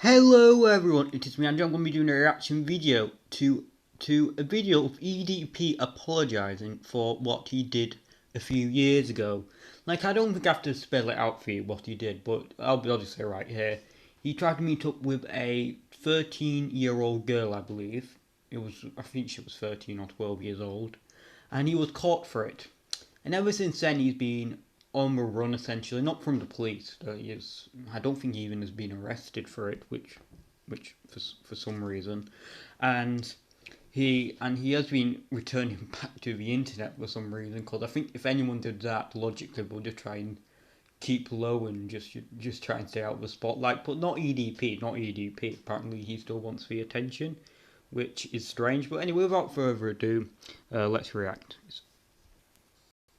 Hello everyone, it is me Andrew. I'm going to be doing a reaction video to a video of EDP apologising for what he did a few years ago. Like, I don't think I have to spell it out for you what he did, but I'll just say right here. He tried to meet up with a 13-year-old girl, I believe. I think she was 13 or 12 years old. And he was caught for it. And ever since then, he's been on the run essentially, not from the police. I don't think he even has been arrested for it, which for some reason, and he has been returning back to the internet for some reason. Because I think if anyone did that, logically, we'll just try and keep low and just try and stay out of the spotlight. But not EDP, not EDP. Apparently, he still wants the attention, which is strange. But anyway, without further ado, let's react.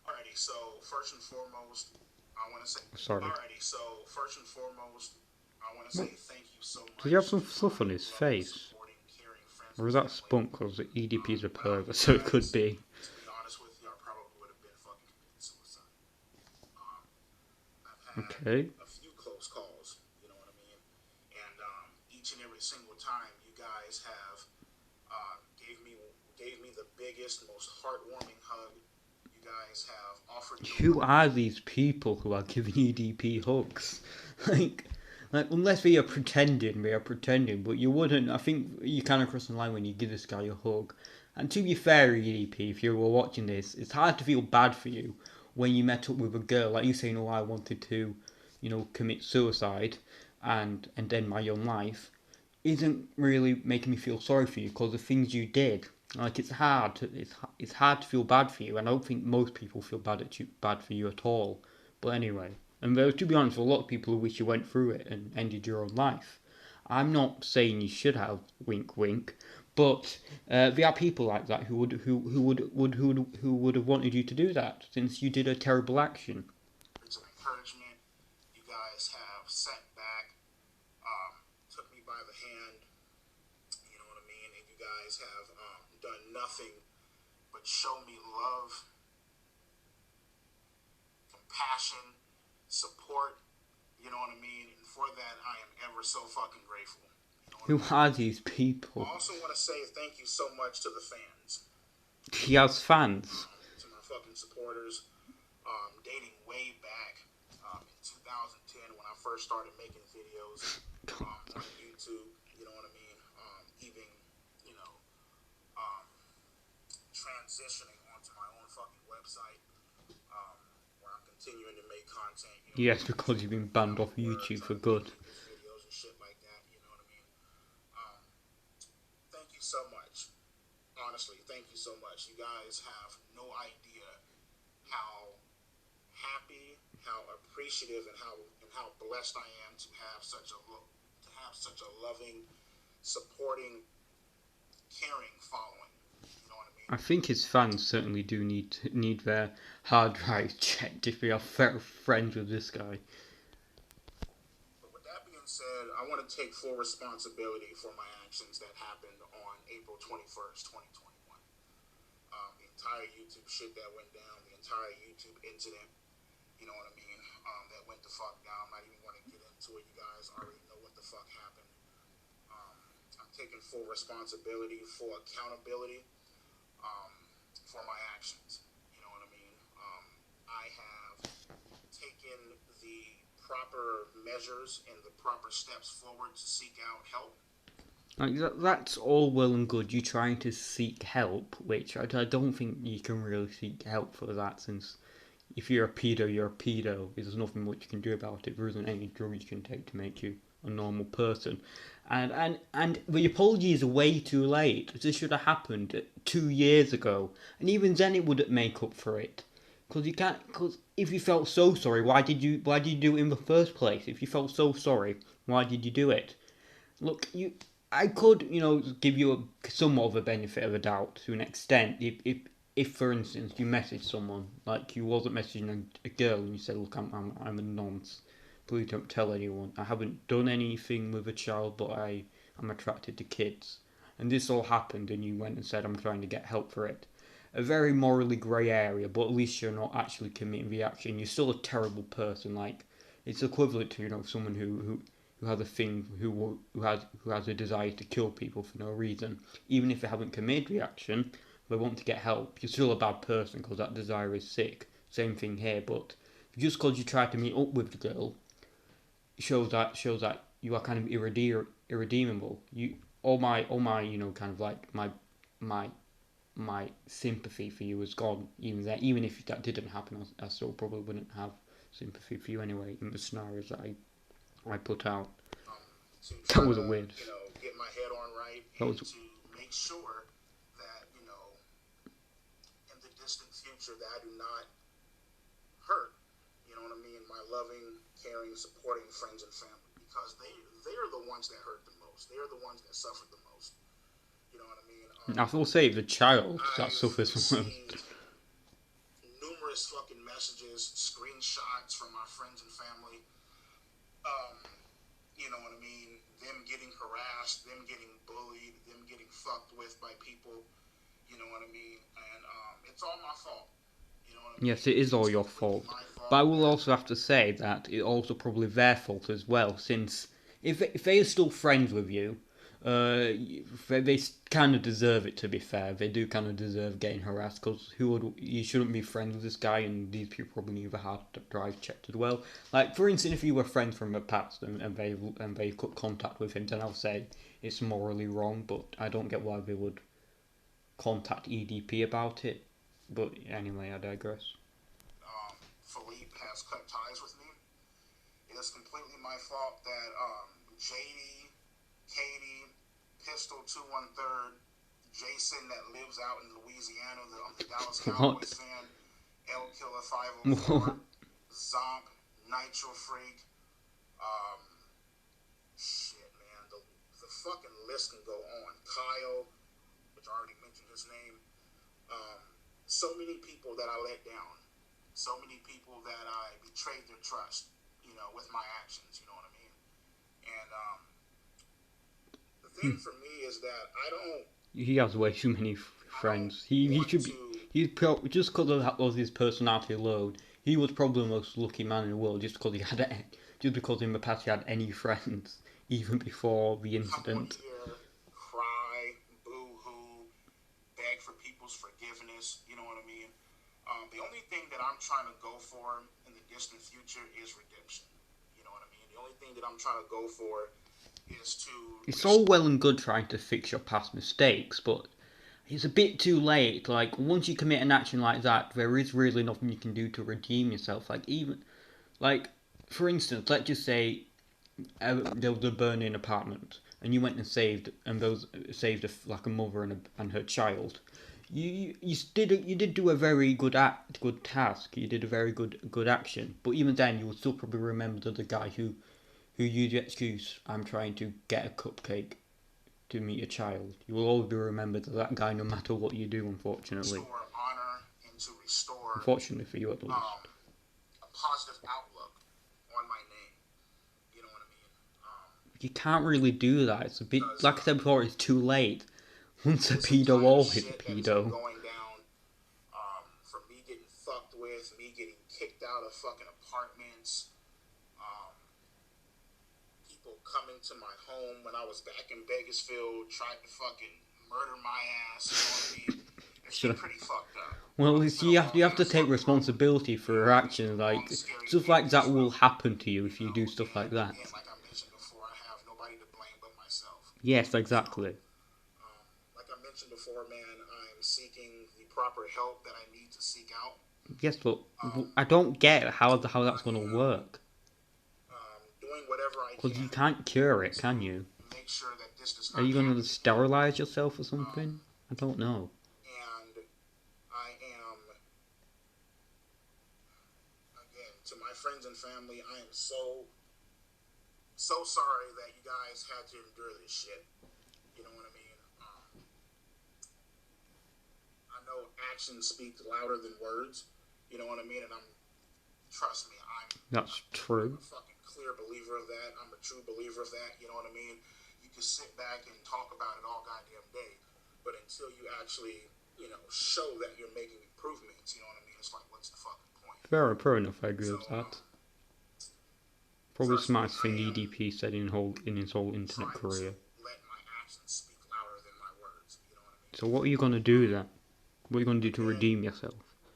Alrighty, so first and foremost, I want to say. Sorry. Alrighty, so first and foremost, I want to say thank you so much. Does he have some fluff on his face? Or is that spunk? Because the EDP's a pervert, so it could be. To be honest with you, I probably would have been fucking committing suicide. I've had a few close calls, you know what I mean? And each and every single time you guys have gave me the biggest, most heartwarming hug. You guys have offered. Who are these people who are giving EDP hugs? like, unless they are pretending, but you wouldn't. I think you kind of cross the line when you give this guy a hug. And to be fair, EDP, if you were watching this, it's hard to feel bad for you when you met up with a girl, like you saying, "Oh, I wanted to, commit suicide and end my own life," isn't really making me feel sorry for you because the things you did. Like, it's hard to feel bad for you, and I don't think most people feel bad for you at all. But anyway, and to be honest, a lot of people who wish you went through it and ended your own life. I'm not saying you should have, wink wink, but there are people like that who would have wanted you to do that since you did a terrible action. Words of encouragement. You guys have sat back, took me by the hand. You know what I mean, and you guys have done nothing but show me love, compassion, support. You know what I mean, and for that I am ever so fucking grateful. Who are these people? I also want to say thank you so much to the fans. He has fans. To my fucking supporters, dating way back in 2010 when I first started making videos on YouTube. You know what I mean? Even transitioning onto my own fucking website, where I'm continuing to make content. Yes, because you've been banned off YouTube for good. Videos and shit like that. You know what I mean? Thank you so much. Honestly, thank you so much. You guys have no idea how happy, how appreciative, and how blessed I am to have such a loving, supporting, caring following. You know what I mean? I think his fans certainly do need their hard drive checked if they are friends with this guy. But with that being said, I want to take full responsibility for my actions that happened on April 21st, 2021. The entire YouTube shit that went down, the entire YouTube incident, you know what I mean, that went the fuck down. I'm not even going to get into it. You guys already know what the fuck happened. I'm taking full responsibility, full accountability for my actions. You know what I mean? I have taken the proper measures and the proper steps forward to seek out help. That's all well and good, you trying to seek help, which I don't think you can really seek help for that, since if you're a pedo, you're a pedo. There's nothing much you can do about it. There isn't any drugs you can take to make you a normal person. And the apology is way too late. This should have happened 2 years ago, and even then it wouldn't make up for it. Because if you felt so sorry, why did you do it in the first place? If you felt so sorry, why did you do it? Look, I could, give you somewhat of a benefit of the doubt to an extent if for instance you message someone, like you wasn't messaging a girl and you said, "Look, I'm a nonce. Please don't tell anyone. I haven't done anything with a child, but I'm attracted to kids." And this all happened, and you went and said, "I'm trying to get help for it." A very morally grey area, but at least you're not actually committing the action. You're still a terrible person. Like, it's equivalent to someone who who has a thing who has a desire to kill people for no reason, even if they haven't committed the action, they want to get help. You're still a bad person because that desire is sick. Same thing here, but just because you try to meet up with the girl shows that you are kind of irredeemable. You all my kind of like my my sympathy for you is gone. Even if that didn't happen, I still probably wouldn't have sympathy for you anyway in the scenarios that I put out. To That try was to, a weird. get my head on right That and was to make sure that, in the distant future that I do not hurt, you know what I mean, my loving, caring, supporting friends and family, because they are the ones that hurt the most. They are the ones that suffer the most. You know what I mean? I will say the child that I've suffers the received most. numerous fucking messages, screenshots from my friends and family. Um, you know what I mean? Them getting harassed, them getting bullied, them getting fucked with by people. You know what I mean? And it's all my fault. You know what I mean? Yes, it is all It's your completely fault. my But I fault. will also have to say that it's also probably their fault as well, since if they are still friends with you, they kind of deserve it. To be fair, they do kind of deserve getting harassed because you shouldn't be friends with this guy, and these people probably never had to drive checked as well. Like for instance, if you were friends from the past and they cut contact with him, then I'll say it's morally wrong. But I don't get why they would contact EDP about it. But anyway, I digress. Philippe has cut ties with me. It is completely my fault that JD, Katie, Pistol 213, Jason that lives out in Louisiana, the Dallas What? Cowboys fan, L Killer 504, What? Zonk, Nitro Freak, um, shit, man, the fucking list can go on. Kyle, which I already mentioned his name. Um, so many people that I let down. So many people that I betrayed their trust, with my actions, you know what I mean? And the thing for me is that He has way too many I don't friends. He want should be. to Just because of his personality alone, he was probably the most lucky man in the world. Just because in the past he had any friends, even before the come on incident. here, cry, boo-hoo, beg for people's forgiveness, you know what I mean? The only thing that I'm trying to go for in the distant future is redemption. You know what I mean? The only thing that I'm trying to go for is to It's all well and good trying to fix your past mistakes, but it's a bit too late. Like once you commit an action like that, there is really nothing you can do to redeem yourself. Like for instance, let's just say there was a burning apartment, and you went and saved like a mother and her child. You did do a very good task. You did a very good action. But even then, you would still probably remember the guy who used the excuse, "I'm trying to get a cupcake to meet a child." You will always be remembered as that guy, no matter what you do. Unfortunately, restore honor and to restore unfortunately for you at least. a positive outlook on my name. You know what I mean? You can't really do that. It's a bit Because like I said before. It's too late. Once a this pedo, entire always a shit that has been pedo. going down, from me getting fucked with, me getting kicked out of fucking apartments, um, people coming to my home when I was back in Bakersfield, tried to fucking murder my ass. You know what I mean? It's been pretty fucked up. Well, It's been you a have long, to take fucking road. responsibility for your actions. Long, Like scary, stuff like that dangerous will road. happen to you if you do stuff like And that. again, like I mentioned before, I have nobody to blame but myself. Yes, exactly. Like I mentioned before, man, I'm seeking the proper help that I need to seek out. Yes, but I don't get how that's going to work. Doing whatever I Because you can can't cure it, to can you? make sure that this does Are not you going happen to again. sterilize yourself or something? I don't know. And I am, again, to my friends and family, I am so sorry that you guys had to endure this shit. You know what I mean? I know actions speak louder than words. You know what I mean? And trust me, That's true. a fucking clear believer of that. I'm a true believer of that. You know what I mean? You can sit back and talk about it all goddamn day, but until you actually, show that you're making improvements, you know what I mean? It's like, what's the fucking point? Fair enough. I agree So, with that. Probably the Trust me, smartest thing EDP said in his whole internet trying career. to let my actions speak louder than my words. You know what I mean? So what are you gonna do then? What are you gonna do to Again, redeem yourself?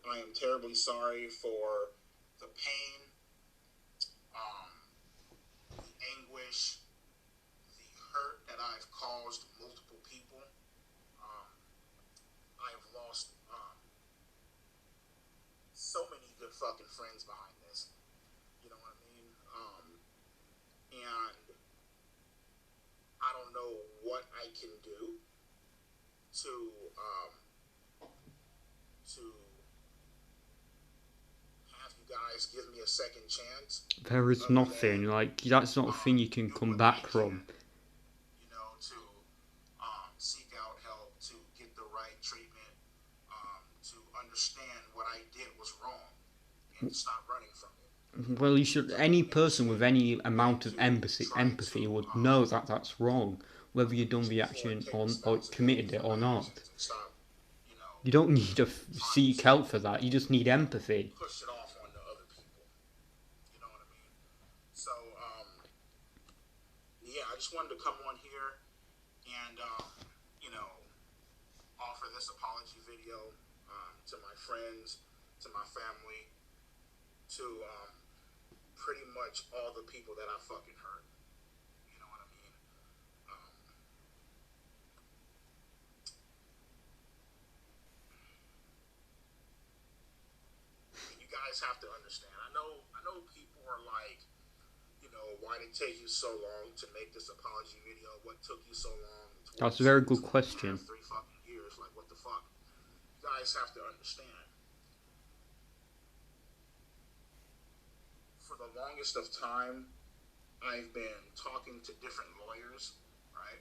I am terribly sorry for the pain, the anguish, the hurt that I've caused multiple people. I have lost so many good fucking friends behind this. You know what I mean? And I don't know what I can do to have you guys give me a second chance. There is nothing, like, that's not a thing you can come back from. You know, to seek out help, to get the right treatment, to understand what I did was wrong, and stop running from it. Well, you should. Any person with any amount of empathy would know that that's wrong, whether you've done the action or committed it or not. You don't need to seek help for that. You just need empathy. Push it off on the other people. You know what I mean? So, yeah, I just wanted to come on here and, offer this apology video to my friends, to my family, to pretty much all the people that I fucking hurt. You know what I mean? You guys have to understand. I know people are like, why did it take you so long to make this apology video? What took you so long? That's a very good question. 3 fucking years. Like, what the fuck? You guys have to understand. For the longest of time, I've been talking to different lawyers, right?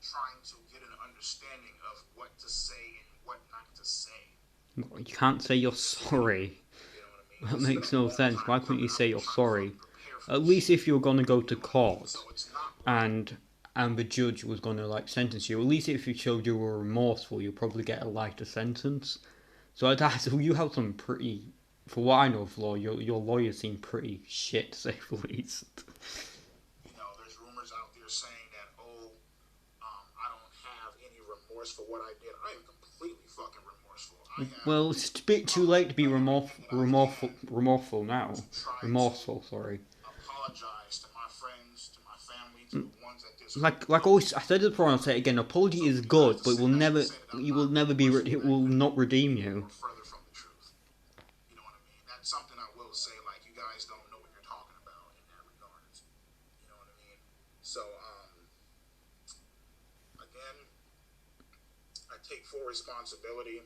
Trying to get an understanding of what to say and what not to say. You can't say you're sorry. You know what I mean? That makes no sense. Why couldn't you say you're sorry? At least if you're gonna go to court and the judge was gonna like sentence you, at least if you showed you were remorseful, you'll probably get a lighter sentence. So you have some pretty, for what I know of law, your lawyer seemed pretty shit, to say the least. There's rumors out there saying that, I don't have any remorse for what I did. I am completely fucking remorseful. Well, it's a bit too late to be remorseful now. Remorseful, sorry. Apologize to my friends, to my family, to the ones that Like always, I said it before and I'll say it again. Apology is good, but it will never not redeem you. further from the truth. You know what I mean? That's something I will say. Like, you guys don't know what you're talking about in that regards. You know what I mean? So, again, I take full responsibility,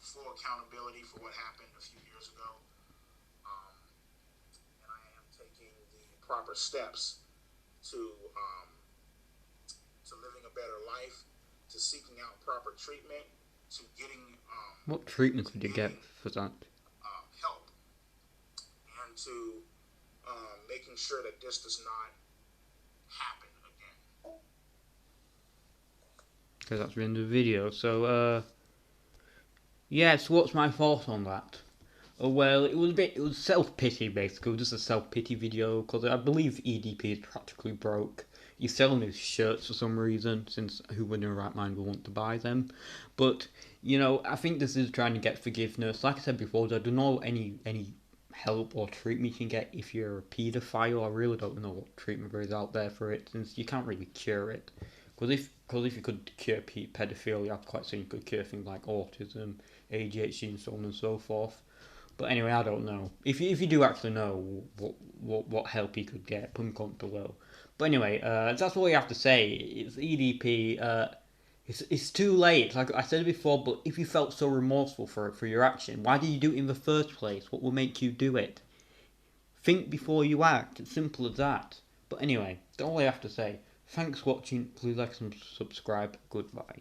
full accountability for what happened a few years ago. And I am taking the proper steps to living a better life, to seeking out proper treatment, to getting What treatment could you get for that? help, and to making sure that this does not happen again. Okay, that's the end of the video. So, yeah, so what's my thoughts on that? Well, it was self-pity basically, it was just a self-pity video, because I believe EDP is practically broke. He's selling his shirts for some reason, since who would in their right mind will want to buy them. But, I think this is trying to get forgiveness. Like I said before, I don't know any help or treatment you can get if you're a paedophile. I really don't know what treatment there is out there for it, since you can't really cure it. Because if you could cure pedophilia, I'm quite certain you could cure things like autism, ADHD, and so on and so forth. But anyway, I don't know. If you do actually know what help you could get, put in comment below. But anyway, that's all you have to say. It's EDP. It's too late. Like I said before, but if you felt so remorseful for your action, why did you do it in the first place? What will make you do it? Think before you act. It's simple as that. But anyway, that's all I have to say. Thanks for watching. Please like and subscribe. Goodbye.